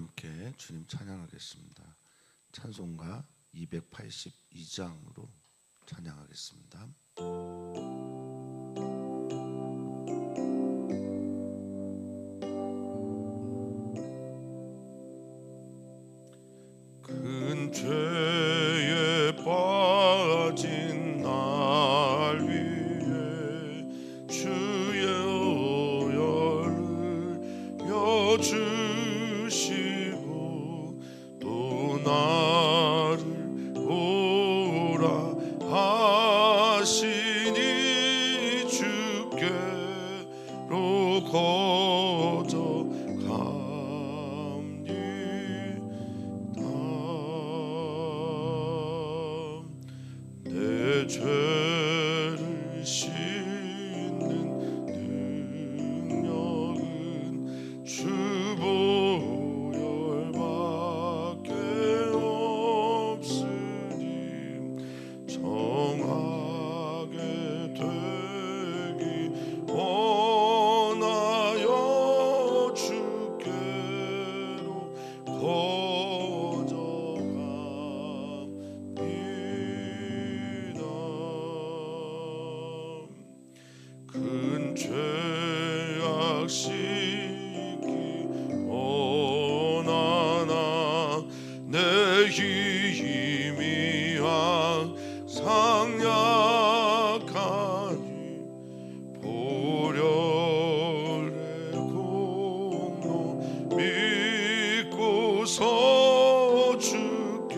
함께 주님 찬양하겠습니다. 찬송가 282장으로 찬양하겠습니다. 큰 죄에 빠진 날 위해 주의 어혈을 여주시고 또 나를 오라 하시니 주께로 내 죄를 씻는 능력은 주 보혈밖에 없으니 정하게 되기 원하여 주께로 큰 죄악 씻기 원하나 내 힘이 항상 약하니 보혈의 공로 믿고서 주께로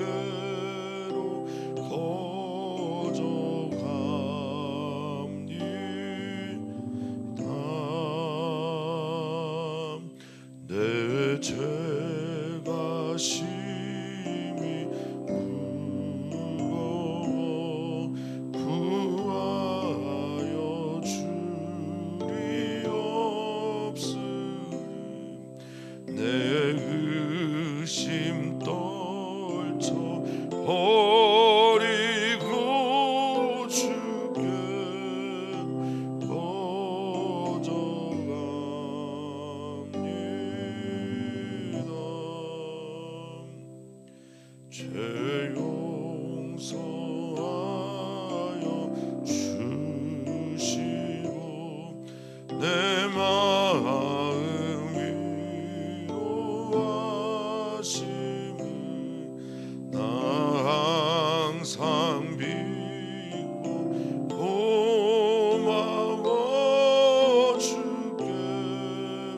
내 죄가 심히 무거워 구하여 줄이 없으니 내 의심 떨쳐 버리고 주께 죄 용서하여 주시고 내 마음 위로하심을 나 항상 믿고 고마워 주께로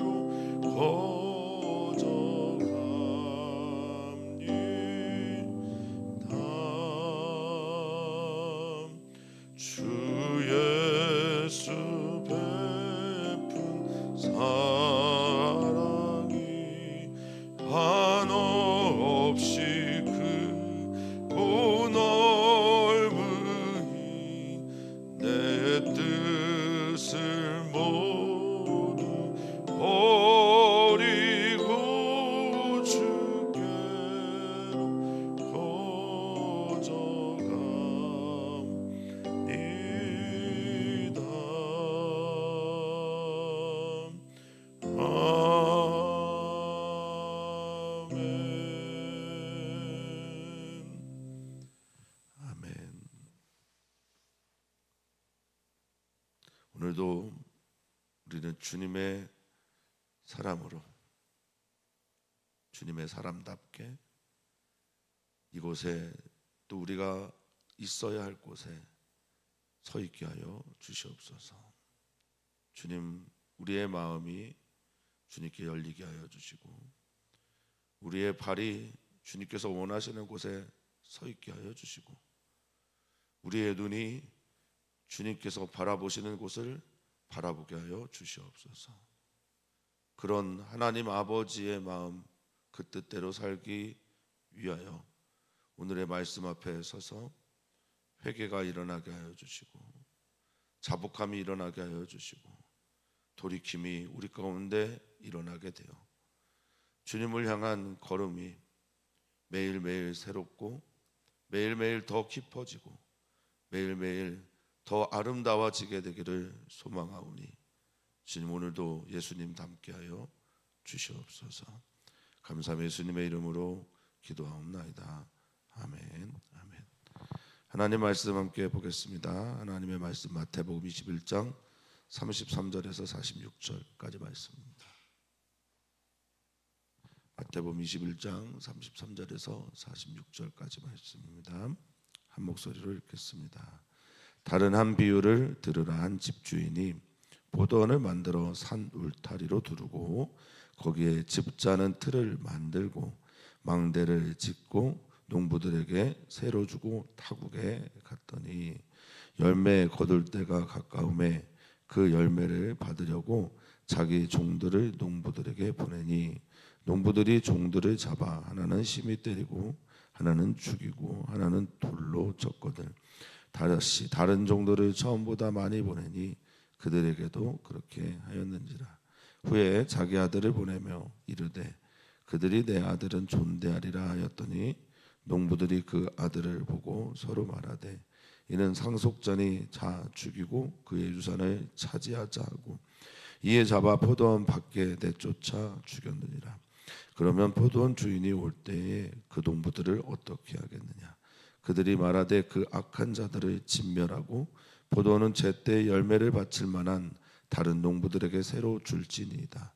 주 예수 베푼 사랑이 한없이 크고 넓으니 내 뜻을 모두 버리고 주께로 거저갑니다. 아멘. 오늘도 우리는 주님의 사람으로, 주님의 사람답게 이곳에 또 우리가 있어야 할 곳에 서 있게 하여 주시옵소서. 주님, 우리의 마음이 주님께 열리게 하여 주시고 우리의 발이 주님께서 원하시는 곳에 서 있게 하여 주시고 우리의 눈이 주님께서 바라보시는 곳을 바라보게 하여 주시옵소서. 그런 하나님 아버지의 마음, 그 뜻대로 살기 위하여 오늘의 말씀 앞에 서서 회개가 일어나게 하여 주시고 자복함이 일어나게 하여 주시고 돌이킴이 우리 가운데 일어나게 되어 주님을 향한 걸음이 매일매일 새롭고 매일매일 더 깊어지고 매일매일 더 아름다워지게 되기를 소망하오니 주님, 오늘도 예수님 닮게 하여 주시옵소서. 감사함 예수님의 이름으로 기도하옵나이다. 아멘. 아멘. 하나님 말씀 함께 보겠습니다. 하나님의 말씀 마태복음 21장 33절에서 46절까지 말씀입니다. 마태복음 21장 33절에서 46절까지 말씀입니다. 한 목소리로 읽겠습니다. 다른 한 비유를 들으라. 한 집주인이 포도원을 만들어 산 울타리로 두르고 거기에 집 짜는 틀을 만들고 망대를 짓고 농부들에게 새로 주고 타국에 갔더니 열매 거둘 때가 가까움에 그 열매를 받으려고 자기 종들을 농부들에게 보내니 농부들이 종들을 잡아 하나는 심히 때리고 하나는 죽이고 하나는 돌로 쳤거든. 다시 다른 종들을 처음보다 많이 보내니 그들에게도 그렇게 하였는지라. 후에 자기 아들을 보내며 이르되 그들이 내 아들은 존대하리라 하였더니 농부들이 그 아들을 보고 서로 말하되 이는 상속자니 자 죽이고 그의 유산을 차지하자 하고 이에 잡아 포도원 밖에 내쫓아 죽였느니라. 그러면 포도원 주인이 올 때에 그 농부들을 어떻게 하겠느냐. 그들이 말하되 그 악한 자들을 진멸하고 포도원은 제때 열매를 바칠 만한 다른 농부들에게 새로 줄지니이다.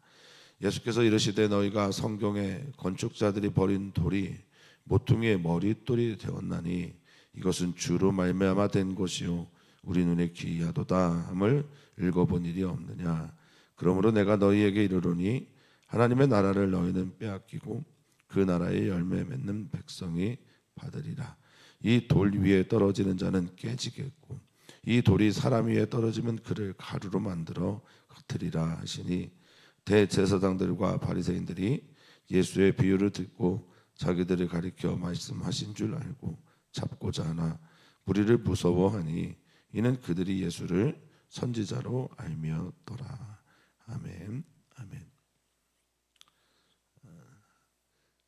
예수께서 이르시되 너희가 성경에 건축자들이 버린 돌이 모퉁이의 머릿돌이 되었나니 이것은 주로 말미암아 된 것이요 우리 눈에 기이하도다 함을 읽어본 일이 없느냐. 그러므로 내가 너희에게 이르노니 하나님의 나라를 너희는 빼앗기고 그 나라의 열매 맺는 백성이 받으리라. 이 돌 위에 떨어지는 자는 깨지겠고 이 돌이 사람 위에 떨어지면 그를 가루로 만들어 흩으리라 하시니 대제사장들과 바리새인들이 예수의 비유를 듣고 자기들을 가리켜 말씀하신 줄 알고 잡고자 하나 무리를 무서워하니 이는 그들이 예수를 선지자로 알미었더라. 아멘. 아멘.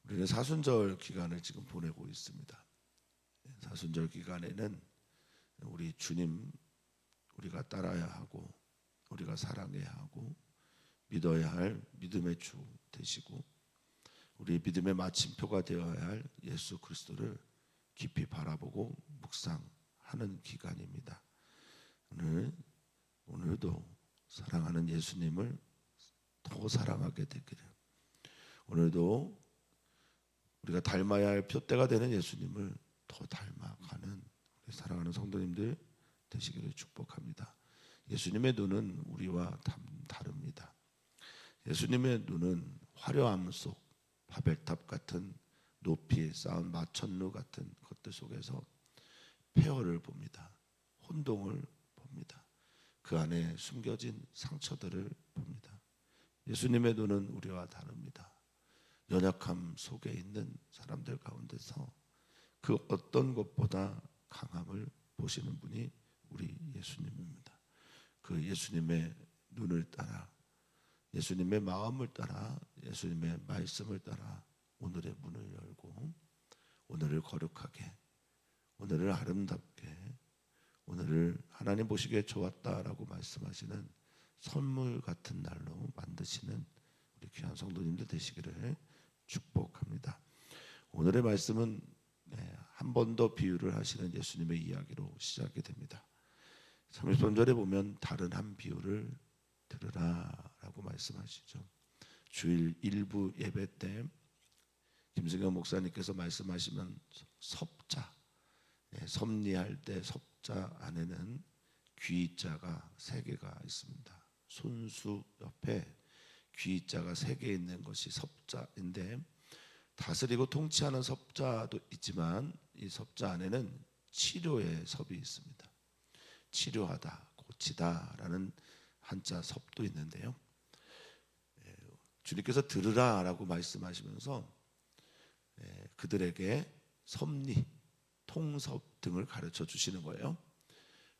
우리는 사순절 기간을 지금 보내고 있습니다. 사순절 기간에는 우리 주님 우리가 따라야 하고 우리가 사랑해야 하고 믿어야 할 믿음의 주 되시고 우리 믿음의 마침표가 되어야 할 예수 그리스도를 깊이 바라보고 묵상하는 기간입니다. 오늘도 사랑하는 예수님을 더 사랑하게 되기를, 오늘도 우리가 닮아야 할 표대가 되는 예수님을 더 닮아가는 우리 사랑하는 성도님들 되시기를 축복합니다. 예수님의 눈은 우리와 다릅니다. 예수님의 눈은 화려함 속 바벨탑 같은 높이에 쌓은 마천루 같은 것들 속에서 폐허를 봅니다. 혼동을 봅니다. 그 안에 숨겨진 상처들을 봅니다. 예수님의 눈은 우리와 다릅니다. 연약함 속에 있는 사람들 가운데서 그 어떤 것보다 강함을 보시는 분이 우리 예수님입니다. 그 예수님의 눈을 따라, 예수님의 마음을 따라, 예수님의 말씀을 따라 오늘의 문을 열고 오늘을 거룩하게, 오늘을 아름답게, 오늘을 하나님 보시기에 좋았다라고 말씀하시는 선물 같은 날로 만드시는 우리 귀한 성도님들 되시기를 축복합니다. 오늘의 말씀은 한 번 더 비유를 하시는 예수님의 이야기로 시작이 됩니다. 33절에 보면 다른 한 비유를 들으라 라고 말씀하시죠. 주일 일부 예배 때 김승현 목사님께서 말씀하시면 섭자, 섭리할 때 섭자 안에는 귀자가 3개가 있습니다. 손수 옆에 귀자가 3개 있는 것이 섭자인데, 다스리고 통치하는 섭자도 있지만 이 섭자 안에는 치료의 섭이 있습니다. 치료하다, 고치다라는 한자 섭도 있는데요. 주님께서 들으라라고 말씀하시면서 그들에게 섭리, 통섭 등을 가르쳐 주시는 거예요.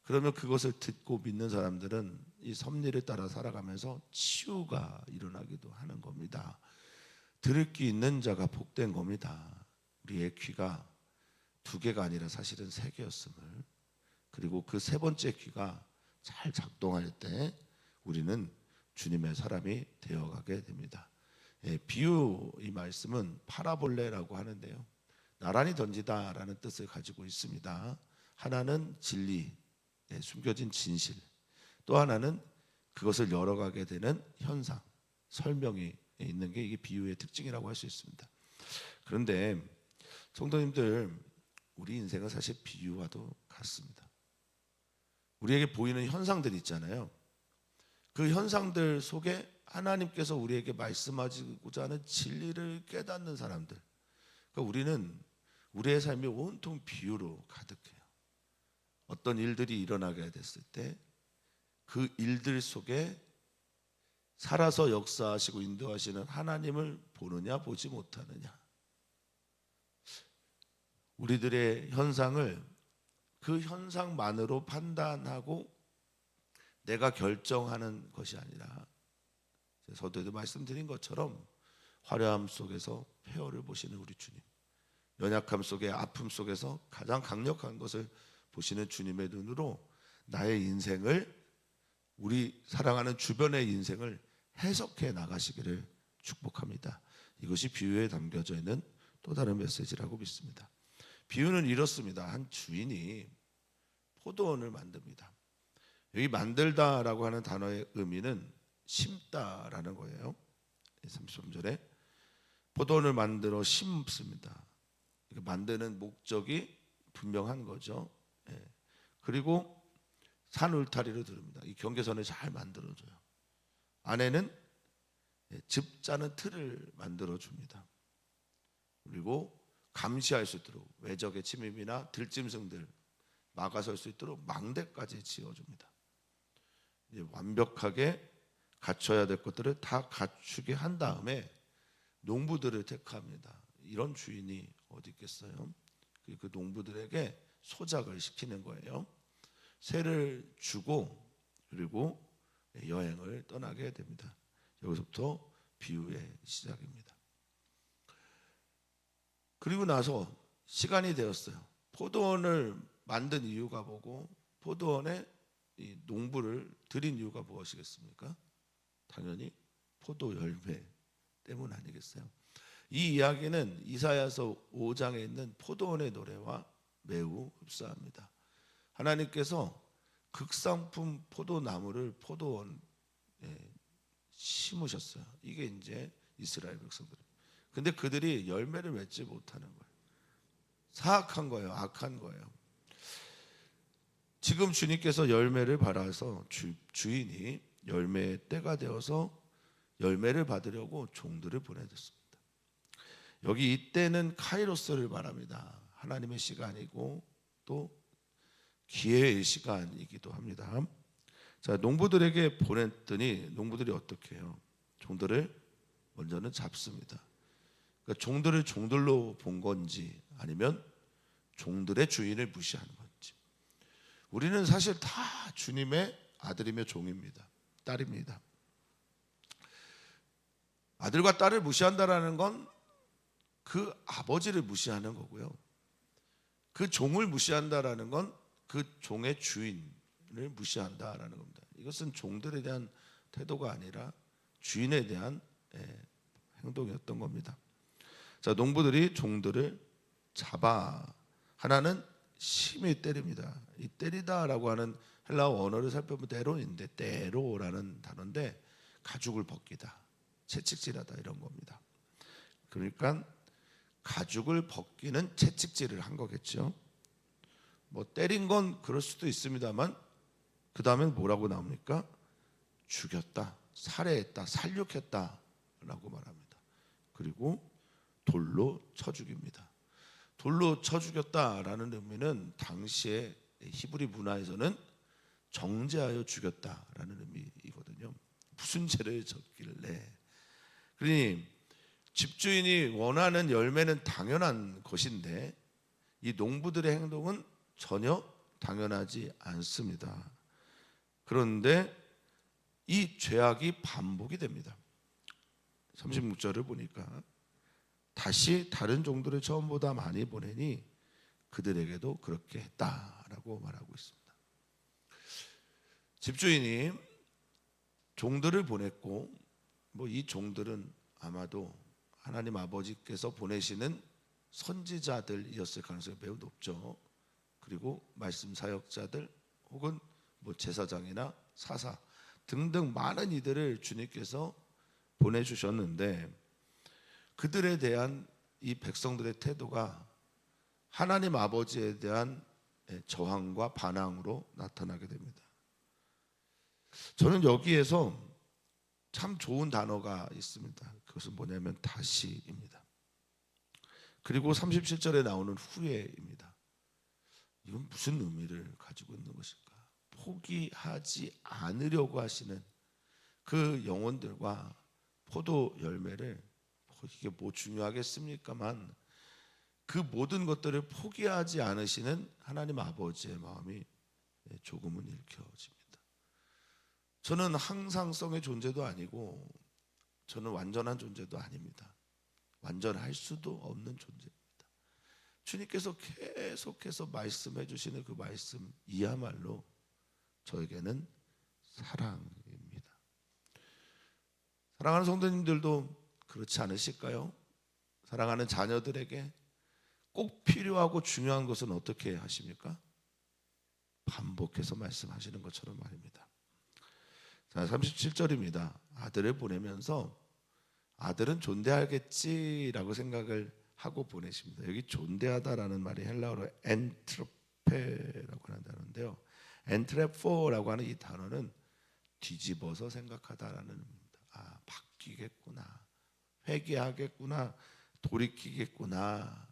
그러면 그것을 듣고 믿는 사람들은 이 섭리를 따라 살아가면서 치유가 일어나기도 하는 겁니다. 들을 귀 있는 자가 복된 겁니다. 우리의 귀가 2개가 아니라 사실은 3개였음을, 그리고 그 3번째 귀가 잘 작동할 때 우리는 주님의 사람이 되어가게 됩니다. 비유 이 말씀은 파라볼레라고 하는데요. 나란히 던지다라는 뜻을 가지고 있습니다. 하나는 진리, 숨겨진 진실, 또 하나는 그것을 열어가게 되는 현상, 설명이 있는 게 이게 비유의 특징이라고 할 수 있습니다. 그런데 성도님들, 우리 인생은 사실 비유와도 같습니다. 우리에게 보이는 현상들이 있잖아요. 그 현상들 속에 하나님께서 우리에게 말씀하시고자 하는 진리를 깨닫는 사람들, 그러니까 우리는 우리의 삶이 온통 비유로 가득해요. 어떤 일들이 일어나게 됐을 때 그 일들 속에 살아서 역사하시고 인도하시는 하나님을 보느냐 보지 못하느냐, 우리들의 현상을 그 현상만으로 판단하고 내가 결정하는 것이 아니라 서두에도 말씀드린 것처럼 화려함 속에서 폐허를 보시는 우리 주님, 연약함 속에 아픔 속에서 가장 강력한 것을 보시는 주님의 눈으로 나의 인생을, 우리 사랑하는 주변의 인생을 해석해 나가시기를 축복합니다. 이것이 비유에 담겨져 있는 또 다른 메시지라고 믿습니다. 비유는 이렇습니다. 한 주인이 포도원을 만듭니다. 여기 만들다라고 하는 단어의 의미는 심다라는 거예요. 33절에 포도원을 만들어 심습니다. 만드는 목적이 분명한 거죠. 그리고 산 울타리로 두릅니다. 이 경계선을 잘 만들어줘요. 안에는 즙 짜는 틀을 만들어줍니다. 그리고 감시할 수 있도록 외적의 침입이나 들짐승들 막아설 수 있도록 망대까지 지어줍니다. 이제 완벽하게 갖춰야 될 것들을 다 갖추게 한 다음에 농부들을 택합니다. 이런 주인이 어디 있겠어요? 그 농부들에게 소작을 시키는 거예요. 세를 주고 그리고 여행을 떠나게 됩니다. 여기서부터 비유의 시작입니다. 그리고 나서 시간이 되었어요. 포도원을 만든 이유가 뭐고 포도원에 이 농부를 들인 이유가 무엇이겠습니까? 당연히 포도 열매 때문 아니겠어요? 이 이야기는 이사야서 5장에 있는 포도원의 노래와 매우 흡사합니다. 하나님께서 극상품 포도나무를 포도원에 심으셨어요. 이게 이제 이스라엘 백성들. 근데 그들이 열매를 맺지 못하는 거예요. 사악한 거예요. 악한 거예요. 지금 주님께서 열매를 바라서 주인이 열매의 때가 되어서 열매를 받으려고 종들을 보내줬습니다. 여기 이때는 카이로스를 말합니다. 하나님의 시간이고 또 기회의 시간이기도 합니다. 자, 농부들에게 보냈더니 농부들이 어떻게 해요? 종들을 먼저는 잡습니다. 그러니까 종들을 종들로 본 건지 아니면 종들의 주인을 무시하는 건지. 우리는 사실 다 주님의 아들이며 종입니다. 딸입니다. 아들과 딸을 무시한다라는 건 그 아버지를 무시하는 거고요. 그 종을 무시한다라는 건 그 종의 주인을 무시한다라는 겁니다. 이것은 종들에 대한 태도가 아니라 주인에 대한 행동이었던 겁니다. 자, 농부들이 종들을 잡아 하나는 심히 때립니다. 이 때리다라고 하는 헬라어 원어를 살펴보면 때로인데 때로라는 단어인데 가죽을 벗기다, 채찍질하다 이런 겁니다. 그러니까 가죽을 벗기는 채찍질을 한 거겠죠. 뭐 때린 건 그럴 수도 있습니다만 그 다음엔 뭐라고 나옵니까? 죽였다, 살해했다, 살육했다라고 말합니다. 그리고 돌로 쳐 죽입니다. 돌로 쳐 죽였다라는 의미는 당시의 히브리 문화에서는 정죄하여 죽였다라는 의미이거든요. 무슨 죄를 졌길래? 그러니 집주인이 원하는 열매는 당연한 것인데 이 농부들의 행동은 전혀 당연하지 않습니다. 그런데 이 죄악이 반복이 됩니다. 36절을 보니까 다시 다른 종들을 처음보다 많이 보내니 그들에게도 그렇게 했다라고 말하고 있습니다. 집주인이 종들을 보냈고 뭐 이 종들은 아마도 하나님 아버지께서 보내시는 선지자들이었을 가능성이 매우 높죠. 그리고 말씀 사역자들 혹은 뭐 제사장이나 사사 등등 많은 이들을 주님께서 보내주셨는데, 그들에 대한 이 백성들의 태도가 하나님 아버지에 대한 저항과 반항으로 나타나게 됩니다. 저는 여기에서 참 좋은 단어가 있습니다. 그것은 뭐냐면 다시입니다. 그리고 37절에 나오는 후회입니다. 이건 무슨 의미를 가지고 있는 것일까? 포기하지 않으려고 하시는 그 영혼들과 포도 열매를, 이게 뭐 중요하겠습니까만 그 모든 것들을 포기하지 않으시는 하나님 아버지의 마음이 조금은 읽혀집니다. 저는 항상성의 존재도 아니고 저는 완전한 존재도 아닙니다. 완전할 수도 없는 존재입니다. 주님께서 계속해서 말씀해 주시는 그 말씀, 이야말로 저에게는 사랑입니다. 사랑하는 성도님들도 그렇지 않으실까요? 사랑하는 자녀들에게 꼭 필요하고 중요한 것은 어떻게 하십니까? 반복해서 말씀하시는 것처럼 말입니다. 자, 37절입니다. 아들을 보내면서 아들은 존대하겠지라고 생각을 하고 보내십니다. 여기 존대하다라는 말이 헬라어로 엔트로페라고 하는 단어인데요, 엔트레포라고 하는 이 단어는 뒤집어서 생각하다라는 의미입니다. 아, 바뀌겠구나, 회개하겠구나, 돌이키겠구나,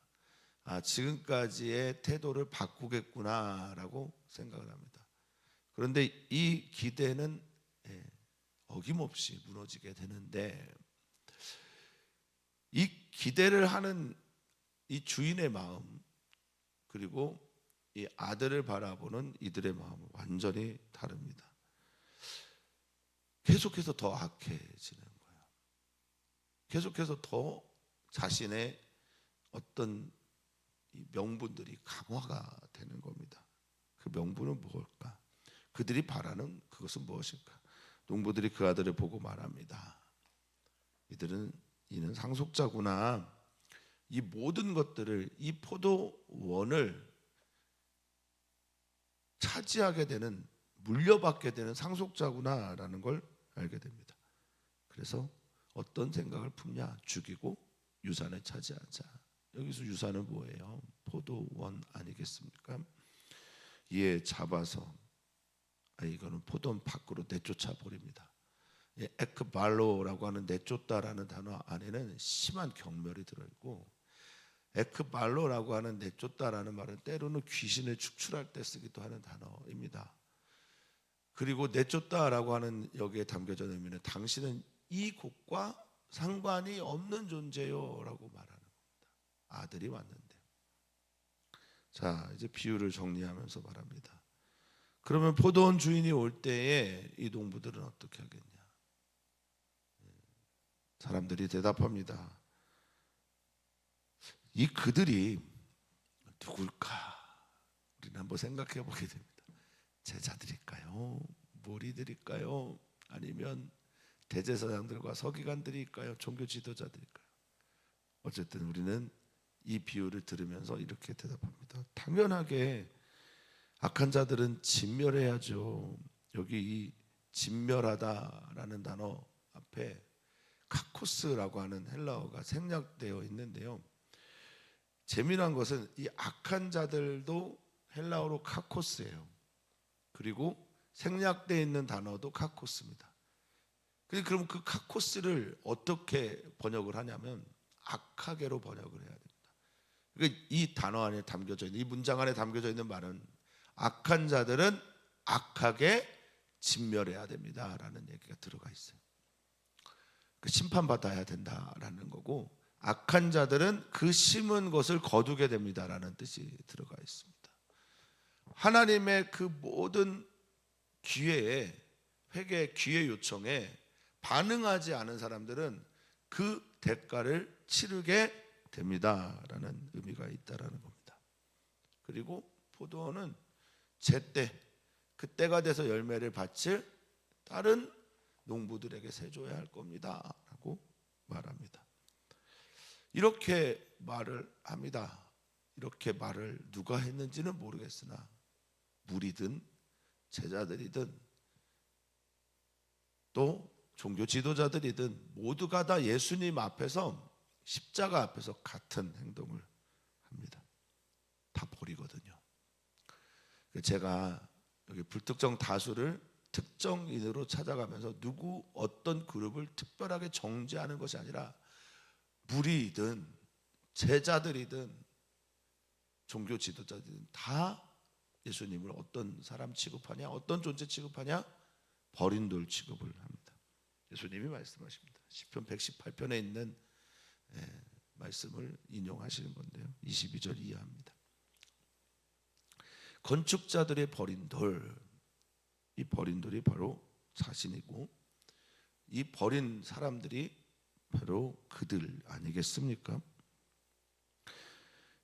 아, 지금까지의 태도를 바꾸겠구나라고 생각을 합니다. 그런데 이 기대는 어김없이 무너지게 되는데, 이 기대를 하는 이 주인의 마음, 그리고 이 아들을 바라보는 이들의 마음은 완전히 다릅니다. 계속해서 더 악해지는 거예요. 계속해서 더 자신의 어떤 이 명분들이 강화가 되는 겁니다. 그 명분은 무엇일까? 그들이 바라는 그것은 무엇일까? 농부들이 그 아들을 보고 말합니다. 이는 상속자구나. 이 모든 것들을, 이 포도원을 차지하게 되는, 물려받게 되는 상속자구나라는 걸 알게 됩니다. 그래서 어떤 생각을 품냐? 죽이고 유산을 차지하자. 여기서 유산은 뭐예요? 포도원 아니겠습니까? 이에 잡아서 이거는 포도원 밖으로 내쫓아 버립니다. 에크발로라고 하는 내쫓다라는 단어 안에는 심한 경멸이 들어있고, 에크발로라고 하는 내쫓다라는 말은 때로는 귀신을 축출할 때 쓰기도 하는 단어입니다. 그리고 내쫓다라고 하는 여기에 담겨져 있는 의미는 당신은 이 곡과 상관이 없는 존재요 라고 말하는 겁니다. 아들이 왔는데. 자, 이제 비유를 정리하면서 말합니다. 그러면 포도원 주인이 올 때에 이 농부들은 어떻게 하겠냐? 사람들이 대답합니다. 이 그들이 누굴까? 우리는 한번 생각해 보게 됩니다. 제자들일까요? 무리들일까요? 아니면 대제사장들과 서기관들일까요? 종교 지도자들일까요? 어쨌든 우리는 이 비유를 들으면서 이렇게 대답합니다. 당연하게 악한 자들은 진멸해야죠. 여기 이 진멸하다라는 단어 앞에 카코스라고 하는 헬라어가 생략되어 있는데요, 재미난 것은 이 악한 자들도 헬라어로 카코스예요. 그리고 생략되어 있는 단어도 카코스입니다. 그럼 그 카코스를 어떻게 번역을 하냐면 악하게로 번역을 해야 됩니다. 그러니까 이 단어 안에 담겨져 있는, 이 문장 안에 담겨져 있는 말은 악한 자들은 악하게 진멸해야 됩니다라는 얘기가 들어가 있어요. 그 심판받아야 된다라는 거고, 악한 자들은 그 심은 것을 거두게 됩니다라는 뜻이 들어가 있습니다. 하나님의 그 모든 기회에, 회개 기회 요청에 반응하지 않은 사람들은 그 대가를 치르게 됩니다라는 의미가 있다라는 겁니다. 그리고 포도원은 제때, 그 때가 돼서 열매를 바칠 다른 농부들에게 세줘야 할 겁니다 라고 말합니다. 이렇게 말을 합니다. 이렇게 말을 누가 했는지는 모르겠으나 무리든 제자들이든 또 종교 지도자들이든 모두가 다 예수님 앞에서 십자가 앞에서 같은 행동을 합니다. 다 버리거든요. 제가 여기 불특정 다수를 특정인으로 찾아가면서 누구 어떤 그룹을 특별하게 정죄하는 것이 아니라 무리이든 제자들이든 종교 지도자들이든 다 예수님을 어떤 사람 취급하냐, 어떤 존재 취급하냐? 버린 돌 취급을 합니다. 예수님이 말씀하십니다. 시편 118편에 있는 말씀을 인용하시는 건데요. 22절 이하입니다. 건축자들의 버린 돌, 이 버린 돌이 바로 자신이고 이 버린 사람들이 바로 그들 아니겠습니까?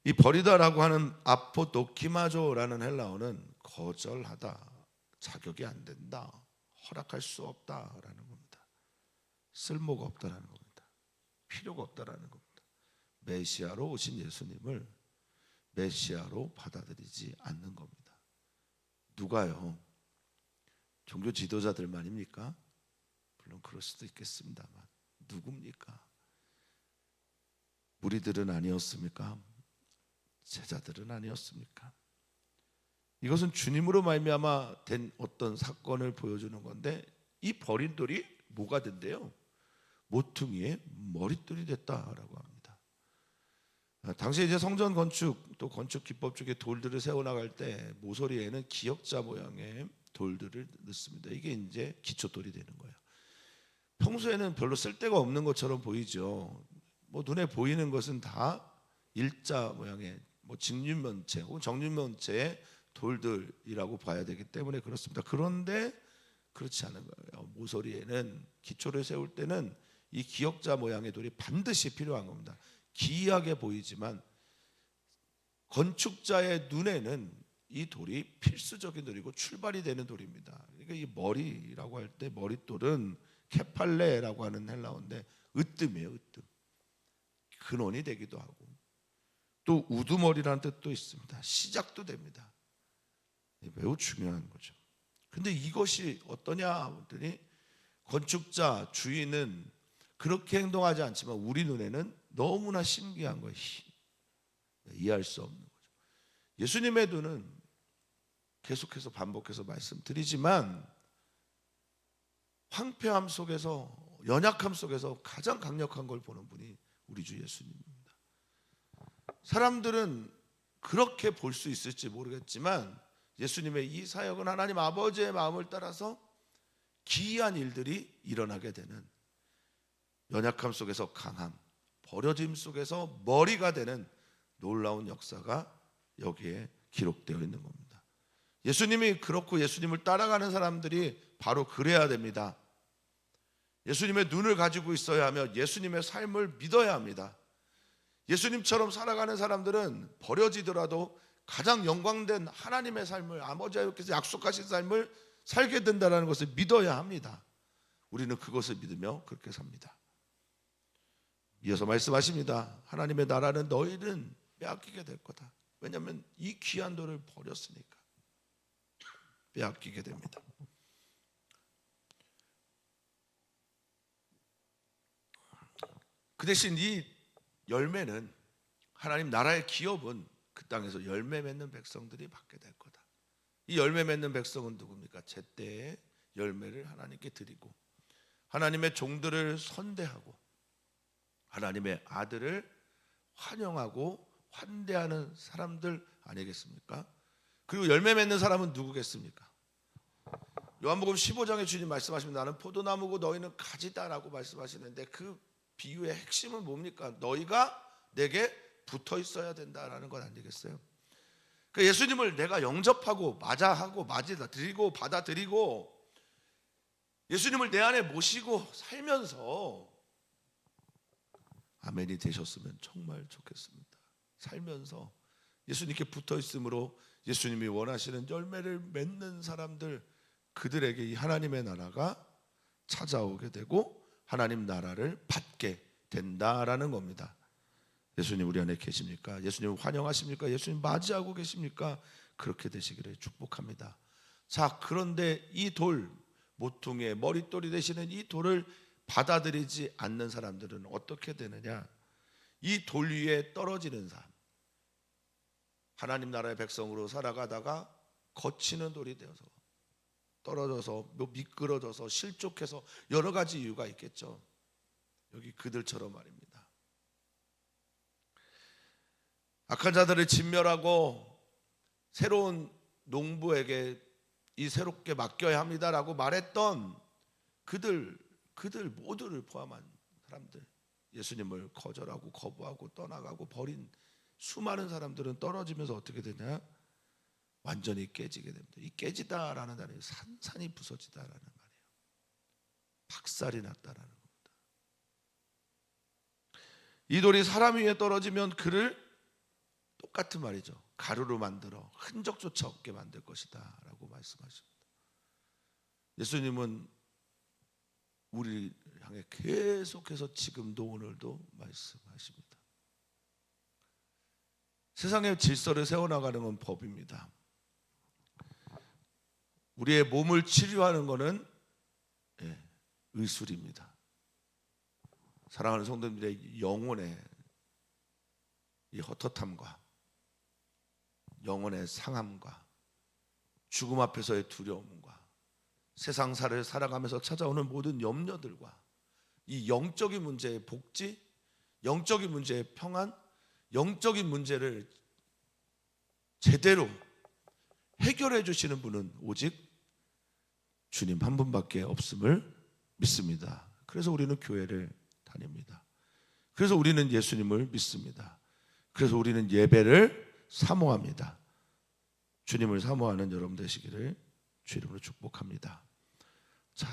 이 버리다라고 하는 아포도키마조라는 헬라어는 거절하다, 자격이 안 된다, 허락할 수 없다라는 겁니다. 쓸모가 없다라는 겁니다. 필요가 없다라는 겁니다. 메시아로 오신 예수님을 메시아로 받아들이지 않는 겁니다. 누가요? 종교 지도자들만입니까? 물론 그럴 수도 있겠습니다만 누굽니까? 무리들은 아니었습니까? 제자들은 아니었습니까? 이것은 주님으로 말미암아 된 어떤 사건을 보여주는 건데 이 버린 돌이 뭐가 된대요? 모퉁이의 머릿돌이 됐다라고 합니다. 당시 이제 성전 건축 또 건축 기법 중에 돌들을 세워 나갈 때 모서리에는 기역자 모양의 돌들을 넣습니다. 이게 이제 기초돌이 되는 거예요. 평소에는 별로 쓸데가 없는 것처럼 보이죠. 뭐 눈에 보이는 것은 다 일자 모양의 뭐 직륜면체 혹은 정륜면체의 돌들이라고 봐야 되기 때문에 그렇습니다. 그런데 그렇지 않은 거예요. 모서리에는 기초를 세울 때는 이 기역자 모양의 돌이 반드시 필요한 겁니다. 기이하게 보이지만 건축자의 눈에는 이 돌이 필수적인 돌이고 출발이 되는 돌입니다. 그러니까 이 머리라고 할 때 머릿돌은 케팔레라고 하는 헬라어인데 으뜸이에요. 으뜸. 근원이 되기도 하고 또 우두머리라는 뜻도 있습니다. 시작도 됩니다. 매우 중요한 거죠. 근데 이것이 어떠냐 했더니 건축자 주인은 그렇게 행동하지 않지만 우리 눈에는 너무나 신기한 거예요. 이해할 수 없는 거죠. 예수님의 눈은 계속해서 반복해서 말씀드리지만 황폐함 속에서 연약함 속에서 가장 강력한 걸 보는 분이 우리 주 예수님입니다. 사람들은 그렇게 볼 수 있을지 모르겠지만 예수님의 이 사역은 하나님 아버지의 마음을 따라서 기이한 일들이 일어나게 되는 연약함 속에서 강함, 버려짐 속에서 머리가 되는 놀라운 역사가 여기에 기록되어 있는 겁니다. 예수님이 그렇고 예수님을 따라가는 사람들이 바로 그래야 됩니다. 예수님의 눈을 가지고 있어야 하며 예수님의 삶을 믿어야 합니다. 예수님처럼 살아가는 사람들은 버려지더라도 가장 영광된 하나님의 삶을 아버지께서 약속하신 삶을 살게 된다는 것을 믿어야 합니다. 우리는 그것을 믿으며 그렇게 삽니다. 이어서 말씀하십니다. 하나님의 나라는 너희는 빼앗기게 될 거다. 왜냐하면 이 귀한 돌을 버렸으니까 빼앗기게 됩니다. 그 대신 이 열매는 하나님 나라의 기업은 그 땅에서 열매 맺는 백성들이 받게 될 거다. 이 열매 맺는 백성은 누굽니까? 제때에 열매를 하나님께 드리고 하나님의 종들을 선대하고 하나님의 아들을 환영하고 환대하는 사람들 아니겠습니까? 그리고 열매 맺는 사람은 누구겠습니까? 요한복음 15장에 주님 말씀하십니다. 나는 포도나무고 너희는 가지다라고 말씀하시는데 그 비유의 핵심은 뭡니까? 너희가 내게 붙어 있어야 된다라는 것 아니겠어요? 그러니까 예수님을 내가 영접하고 맞아하고 맞아들이고 받아들이고 예수님을 내 안에 모시고 살면서 아멘이 되셨으면 정말 좋겠습니다. 살면서 예수님께 붙어 있으므로 예수님이 원하시는 열매를 맺는 사람들 그들에게 이 하나님의 나라가 찾아오게 되고 하나님 나라를 받게 된다라는 겁니다. 예수님 우리 안에 계십니까? 예수님 환영하십니까? 예수님 맞이하고 계십니까? 그렇게 되시기를 축복합니다. 자, 그런데 이 돌, 모퉁이의 머릿돌이 되시는 이 돌을 받아들이지 않는 사람들은 어떻게 되느냐? 이 돌 위에 떨어지는 사람, 하나님 나라의 백성으로 살아가다가 거치는 돌이 되어서 떨어져서 미끄러져서 실족해서 여러 가지 이유가 있겠죠. 여기 그들처럼 말입니다. 악한 자들을 진멸하고 새로운 농부에게 이 새롭게 맡겨야 합니다라고 말했던 그들 모두를 포함한 사람들, 예수님을 거절하고 거부하고 떠나가고 버린 수많은 사람들은 떨어지면서 어떻게 되냐? 완전히 깨지게 됩니다. 이 깨지다라는 단어는 산산이 부서지다라는 말이에요. 박살이 났다라는 겁니다. 이 돌이 사람 위에 떨어지면 그를 똑같은 말이죠. 가루로 만들어 흔적조차 없게 만들 것이다 라고 말씀하십니다. 예수님은 우리 향해 계속해서 지금도 오늘도 말씀하십니다. 세상의 질서를 세워나가는 건 법입니다. 우리의 몸을 치료하는 것은 의술입니다. 사랑하는 성도님들의 영혼의 이 헛헛함과 영혼의 상함과 죽음 앞에서의 두려움과 세상사를 살아가면서 찾아오는 모든 염려들과 이 영적인 문제의 복지, 영적인 문제의 평안, 영적인 문제를 제대로 해결해 주시는 분은 오직 주님 한 분밖에 없음을 믿습니다. 그래서 우리는 교회를 다닙니다. 그래서 우리는 예수님을 믿습니다. 그래서 우리는 예배를 사모합니다. 주님을 사모하는 여러분 되시기를 주 이름으로 축복합니다. 자,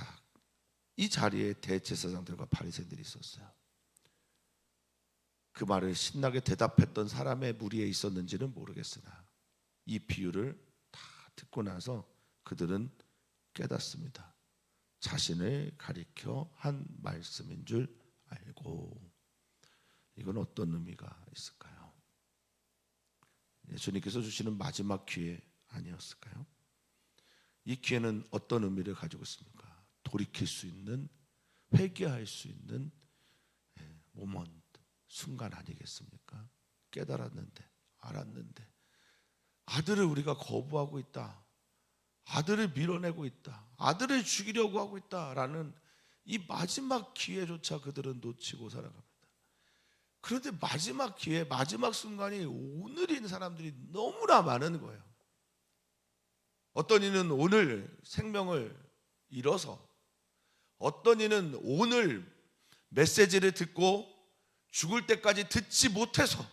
이 자리에 대제사장들과 바리새인들이 있었어요. 그 말을 신나게 대답했던 사람의 무리에 있었는지는 모르겠으나 이 비유를 다 듣고 나서 그들은 깨닫습니다. 자신을 가리켜 한 말씀인 줄 알고. 이건 어떤 의미가 있을까요? 예수님께서 주시는 마지막 기회 아니었을까요? 이 기회는 어떤 의미를 가지고 있습니까? 돌이킬 수 있는, 회개할 수 있는 모먼트, 순간 아니겠습니까? 깨달았는데, 알았는데 아들을 우리가 거부하고 있다, 아들을 밀어내고 있다, 아들을 죽이려고 하고 있다라는 이 마지막 기회조차 그들은 놓치고 살아갑니다. 그런데 마지막 기회, 마지막 순간이 오늘인 사람들이 너무나 많은 거예요. 어떤 이는 오늘 생명을 잃어서, 어떤 이는 오늘 메시지를 듣고 죽을 때까지 듣지 못해서,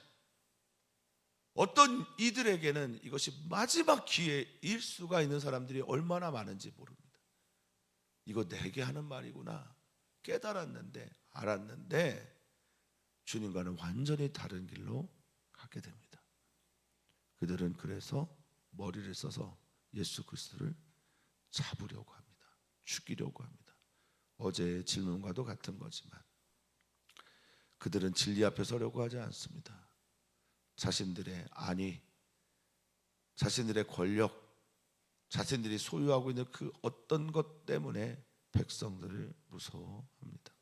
어떤 이들에게는 이것이 마지막 기회일 수가 있는 사람들이 얼마나 많은지 모릅니다. 이거 내게 하는 말이구나 깨달았는데, 알았는데 주님과는 완전히 다른 길로 가게 됩니다. 그들은 그래서 머리를 써서 예수 그리스도를 잡으려고 합니다. 죽이려고 합니다. 어제의 질문과도 같은 거지만 그들은 진리 앞에 서려고 하지 않습니다. 자신들의 안위, 자신들의 권력, 자신들이 소유하고 있는 그 어떤 것 때문에 백성들을 무서워합니다.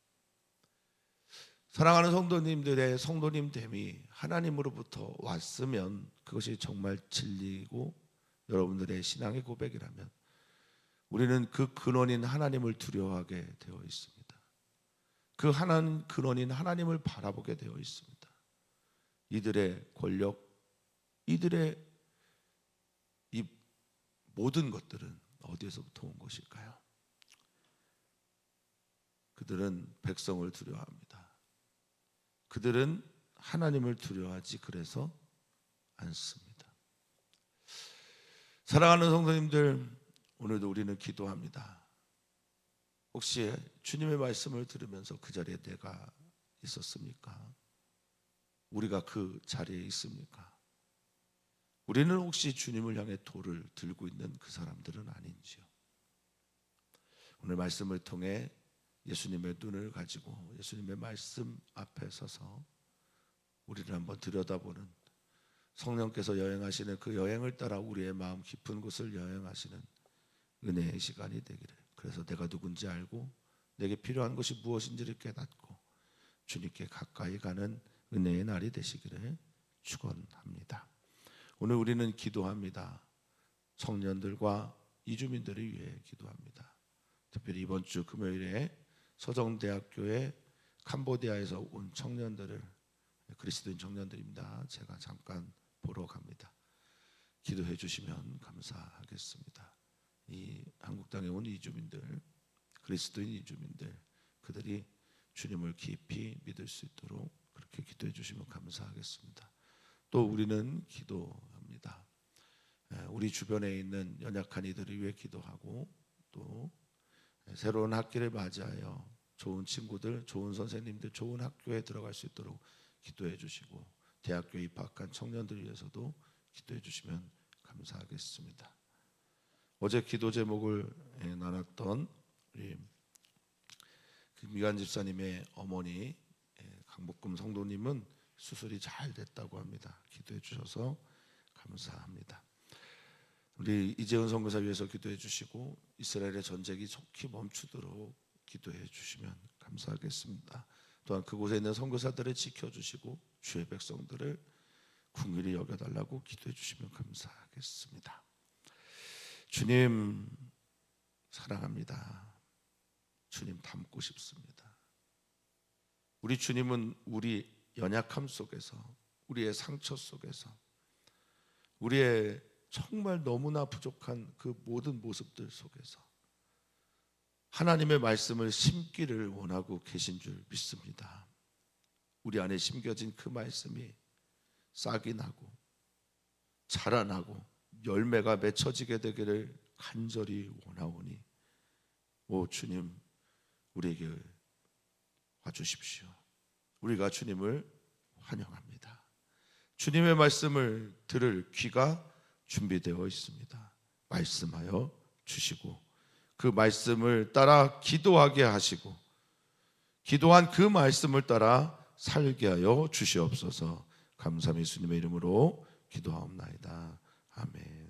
사랑하는 성도님들의 성도님됨이 하나님으로부터 왔으면 그것이 정말 진리이고 여러분들의 신앙의 고백이라면 우리는 그 근원인 하나님을 두려워하게 되어 있습니다. 그 하나님 근원인 하나님을 바라보게 되어 있습니다. 이들의 권력, 이들의 이 모든 것들은 어디에서부터 온 것일까요? 그들은 백성을 두려워합니다. 그들은 하나님을 두려워하지 그래서 않습니다. 사랑하는 성도님들, 오늘도 우리는 기도합니다. 혹시 주님의 말씀을 들으면서 그 자리에 내가 있었습니까? 우리가 그 자리에 있습니까? 우리는 혹시 주님을 향해 돌을 들고 있는 그 사람들은 아닌지요? 오늘 말씀을 통해 예수님의 눈을 가지고 예수님의 말씀 앞에 서서 우리를 한번 들여다보는, 성령께서 여행하시는 그 여행을 따라 우리의 마음 깊은 곳을 여행하시는 은혜의 시간이 되기를, 그래서 내가 누군지 알고 내게 필요한 것이 무엇인지를 깨닫고 주님께 가까이 가는 은혜의 날이 되시기를 축원합니다. 오늘 우리는 기도합니다. 청년들과 이주민들을 위해 기도합니다. 특별히 이번 주 금요일에 서정대학교에 캄보디아에서 온 청년들을, 그리스도인 청년들입니다. 제가 잠깐 보러 갑니다. 기도해 주시면 감사하겠습니다. 이 한국 땅에 온 이주민들, 그리스도인 이주민들, 그들이 주님을 깊이 믿을 수 있도록 그렇게 기도해 주시면 감사하겠습니다. 또 우리는 기도합니다. 우리 주변에 있는 연약한 이들을 위해 기도하고, 또 새로운 학기를 맞이하여 좋은 친구들, 좋은 선생님들, 좋은 학교에 들어갈 수 있도록 기도해 주시고, 대학교에 입학한 청년들 위해서도 기도해 주시면 감사하겠습니다. 어제 기도 제목을 나눴던 우리 김미관 집사님의 어머니 강복금 성도님은 수술이 잘 됐다고 합니다. 기도해 주셔서 감사합니다. 우리 이재훈 선교사 위해서 기도해 주시고, 이스라엘의 전쟁이 속히 멈추도록 기도해 주시면 감사하겠습니다. 또한 그곳에 있는 선교사들을 지켜주시고 주의 백성들을 긍휼히 여겨달라고 기도해 주시면 감사하겠습니다. 주님 사랑합니다. 주님 닮고 싶습니다. 우리 주님은 우리 연약함 속에서, 우리의 상처 속에서, 우리의 정말 너무나 부족한 그 모든 모습들 속에서 하나님의 말씀을 심기를 원하고 계신 줄 믿습니다. 우리 안에 심겨진 그 말씀이 싹이 나고 자라나고 열매가 맺혀지게 되기를 간절히 원하오니, 오 주님, 우리에게 와주십시오. 우리가 주님을 환영합니다. 주님의 말씀을 들을 귀가 준비되어 있습니다. 말씀하여 주시고 그 말씀을 따라 기도하게 하시고, 기도한 그 말씀을 따라 살게 하여 주시옵소서. 감사함 예수님의 이름으로 기도하옵나이다. 아멘.